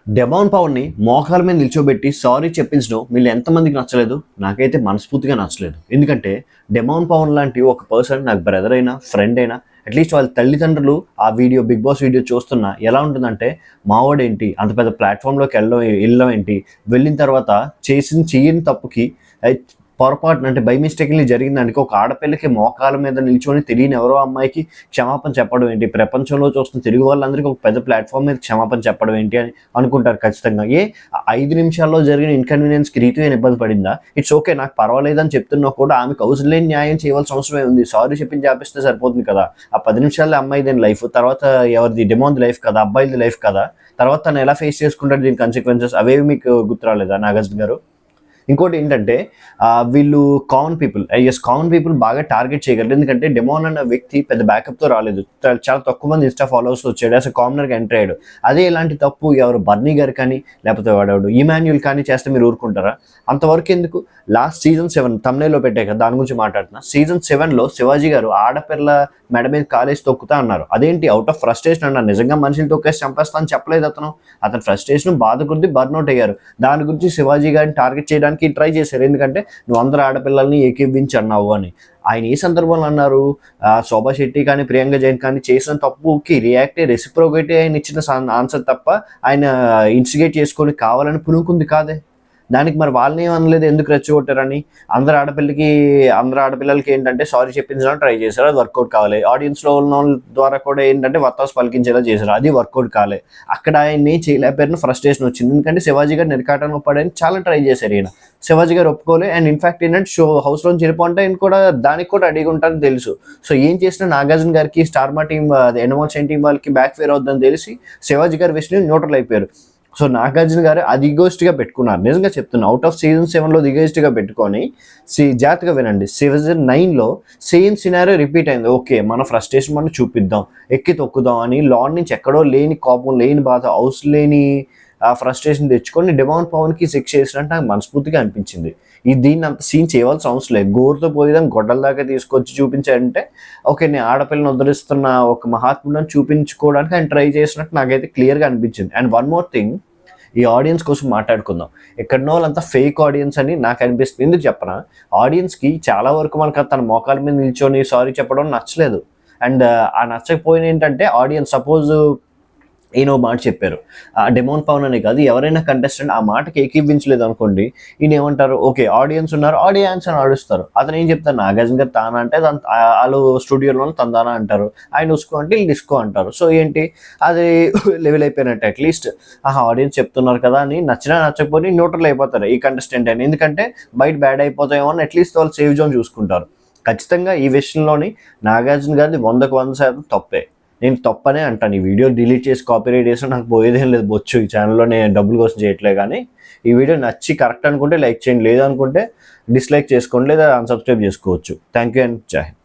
Demon పవన్‌ని మోకాళ్ళ మీద నిల్చోబెట్టి sorry చెప్పించడం మీలో ఎంతమందికి నచ్చలేదు? నాకైతే మనస్ఫూర్తిగా నచ్చలేదు. ఎందుకంటే డెమాన్ పవన్ లాంటి ఒక పర్సన్ నాకు బ్రదర్ అయినా, ఫ్రెండ్ అయినా అట్‌లీస్ట్ వాళ్ళ తల్లిదండ్రులు ఆ వీడియో 'బిగ్ బాస్' వీడియో చూస్తున్నా ఎలా ఉంటుందంటే, మావోడేంటి అంత పెద్ద ప్లాట్‌ఫార్మ్‌లోకి ఎళ్ళడం ఏంటి? వెళ్ళిన తర్వాత చెయ్యని తప్పుకి అయి పొరపాటున అంటే బై మిస్టేక్‌లీ జరిగిందానికి ఒక ఆడపిల్లకి మోకాళ్ళ మీద నిల్చొని తెలియని ఎవరో అమ్మాయికి క్షమాపణ చెప్పడం ఏంటి? ప్రపంచంలో చూస్తున్న తెలుగు వాళ్ళందరికీ ఒక పెద్ద ప్లాట్‌ఫార్మ్ మీద క్షమాపణ చెప్పడం ఏంటి అని అనుకుంటారు ఖచ్చితంగా. 5 నిమిషాల్లో జరిగిన ఇన్‌కన్వీనియన్స్‌కి రీతు ఏమైనా ఇబ్బంది పడిందా? It's okay. నాకు పర్వాలేదని చెప్తున్నా కూడా ఆమెకు అవసరం లేని న్యాయం చేయవలసిన అవసరమే ఉంది. సారీ చెప్పించి ఆపేస్తే సరిపోతుంది కదా! ఆ 10 నిమిషాల్లో అమ్మాయిదేని లైఫ్. తర్వాత ఎవరిది డెమోన్‌ది లైఫ్ కదా! అబ్బాయిలది లైఫ్ కదా! తర్వాత తను ఎలా ఫేస్ చేసుకుంటాడు దీని కాన్సిక్వెన్సెస్ అవేవి మీకు గుర్తు రాలేదా నాగార్జున గారు? ఇంకోటేంటంటే వీళ్ళు కామన్ పీపుల్ బాగా టార్గెట్ చేయగలరు. ఎందుకంటే డెమోన్ అన్న వ్యక్తి పెద్ద బ్యాకప్‌తో రాలేదు. చాలా తక్కువ మంది ఇన్‌స్టా ఫాలోవర్స్‌తో వచ్చాడు. యాస్ ఎ కామనర్‌గా ఎంటర్ అయ్యాడు. అదే ఇలాంటి తప్పు ఎవరు బర్నీ గారు కానీ, లేకపోతే వాడెవడు ఇమాన్యుయల్ కానీ చేస్తే మీరు ఊరుకుంటారా? అంతవరకెందుకు? లాస్ట్ సీజన్ 7 థంబ్‌నెయిల్‌లో పెట్టా కదా! దాని గురించి మాట్లాడుతున్నా. సీజన్ 7లో శివాజీ గారు ఆడపిల్ల మెడ మీద కాలేసి తొక్కుతా అన్నారు. అదేంటి ఔట్ ఆఫ్ ఫ్రస్ట్రేషన్ అన్నారు. నిజంగా మనిషిని తొక్కేసి చంపేస్తా అని చెప్పలేదు అతను. అతని ఫ్రస్ట్రేషన్ బాధ కొద్దీ బర్న్‌ఔట్ అయ్యారు. దాని గురించి శివాజీ గారిని టార్గెట్ చేయడానికి ట్రై చేశారు. ఎందుకంటే నువ్వు అందరు ఆడపిల్లల్ని ఏకీభవించి అన్నావు అని. ఆయన ఏ సందర్భంలో అన్నారు? శోభా శెట్టి కానీ, ప్రియాంక జైన్ కానీ చేసిన తప్పుకి రెసిప్రోకేటే ఆయన ఇచ్చిన ఆన్సర్ తప్ప ఆయన ఇన్స్టిగేట్ చేసుకొని కావాలని పులుకుంది కాదే. దానికి మరి వాళ్ళని అనలేదు ఎందుకు రెచ్చగొట్టారని. అందరు ఆడపిల్లలకి ఏంటంటే సారీ చెప్పించడానికి ట్రై చేశారు. అది వర్కౌట్ కావాలి. ఆడియన్స్‌లో ఉన్నోళ్ళ ద్వారా కూడా ఏంటంటే వత్తాసు పలికించేలా చేశారు. అది వర్కౌట్ కాలే. అక్కడ ఆయన్ని చేయలేకపోయారని ఫ్రస్ట్రేషన్ వచ్చింది. ఎందుకంటే శివాజీ గారు నిర్కాటంలో పడని చాలా ట్రై చేశారు ఈయన. శివాజీ గారు ఒప్పుకోలే. అండ్ ఇన్‌ఫాక్ట్ ఏంటంటే హౌస్‌లోంచి వెళ్ళిపోంటే ఆయన కూడా దానికి కూడా రెడీగా ఉంటారని తెలుసు. సో ఏం చేసినా నాగార్జున గారికి స్టార్మా టీమ్ ఎండమాల్ షైన్ టీమ్ వాళ్ళకి బ్యాక్ ఫైర్ అవుద్దని తెలిసి శివాజీ గారి విషయం న్యూట్రల్ అయిపోయారు. సో నాగార్జున గారు అది ఈగోయిస్ట్‌గా పెట్టుకున్నారు. నిజంగా చెప్తున్నా. ఔట్ ఆఫ్ సీజన్ 7లో ఈగోయిస్ట్‌గా పెట్టుకొని జాగ్రత్తగా వినండి. సీజన్ 9లో సేమ్ సినారియో రిపీట్ అయింది. ఓకే. మన ఫ్రస్ట్రేషన్ మనం చూపిద్దాం, ఎక్కి తొక్కుదాం అని లాన్ నుంచి ఎక్కడో లేని కోపం, లేని బాధ, అవసరం లేని ఫ్రస్ట్రేషన్ తెచ్చుకొని డెమాన్ పవన్‌కి శిక్ష చేసినట్టు నాకు మనస్ఫూర్తిగా అనిపించింది. దీన్ని అంత సీన్ చేయవలసిన అవసరం లేదు. గోరుతో పోయేదాన్ని గొడ్డల దాకా తీసుకొచ్చి చూపించాడంటే ఓకే. నేను ఆడపిల్లని ఉద్ధరిస్తున్న ఒక మహాత్ముడని చూపించుకోవడానికి ఆయన ట్రై చేసినట్టు నాకైతే క్లియర్‌గా అనిపించింది. అండ్ వన్ మోర్ థింగ్, ఈ ఆడియన్స్ కోసం మాట్లాడుకుందాం. ఎక్కడనో వాళ్ళంతా ఫేక్ ఆడియన్స్ అని నాకు అనిపిస్తుంది. ఎందుకు చెప్పనా? ఆడియన్స్‌కి చాలా వరకు మనకు తన మోకాళ్ళ మీద నిల్చొని సారీ చెప్పడం నచ్చలేదు. అండ్ ఆ నచ్చకపోయిన ఏంటంటే ఆడియన్స్ సపోజ్ ఈయన ఓ మాట చెప్పారు. డెమోన్ పవన్ అనే కాదు, ఎవరైనా కంటెస్టెంట్ ఆ మాటకి ఏకీభవించలేదు అనుకోండి, ఈయన ఏమంటారు? ఓకే. ఆడియన్స్ ఉన్నారు, ఆడియన్స్ అని అరుస్తారు. అతను ఏం చెప్తారు? నాగార్జున గారు తానా అంటే ఆళ్ళు స్టూడియోలోనే తందానా అంటారు. ఆయన ఉస్కో అంటే వీళ్ళు డిస్కో అంటారు. సో ఏంటి అది లెవెల్ అయిపోయినట్టు. అట్లీస్ట్ ఆడియన్స్ చెప్తున్నారు కదా అని నచ్చినా నచ్చకపోయినా న్యూట్రల్ అయిపోతారు ఈ కంటెస్టెంట్ అని. ఎందుకంటే బయట బ్యాడ్ అయిపోతాయేమో అని అట్లీస్ట్ వాళ్ళు సేఫ్ జోన్ చూసుకుంటారు. ఖచ్చితంగా ఈ విషయంలోని నాగార్జున గారిది 100% తప్పే. నేను తప్పనే అంటాను. ఈ వీడియో డిలీట్ చేసి కాపీరైట్ చేసినా నాకు పోయేదేం లేదు. బొచ్చు ఈ ఛానల్‌లో నేను డబ్బుల కోసం చేయట్లే కానీ, ఈ వీడియో నచ్చి కరెక్ట్ అనుకుంటే లైక్ చేయండి. లేదనుకుంటే డిస్లైక్ చేసుకోండి లేదా అన్‌సబ్స్క్రైబ్ చేసుకోవచ్చు. థ్యాంక్ యూ అండ్ జై హింద్.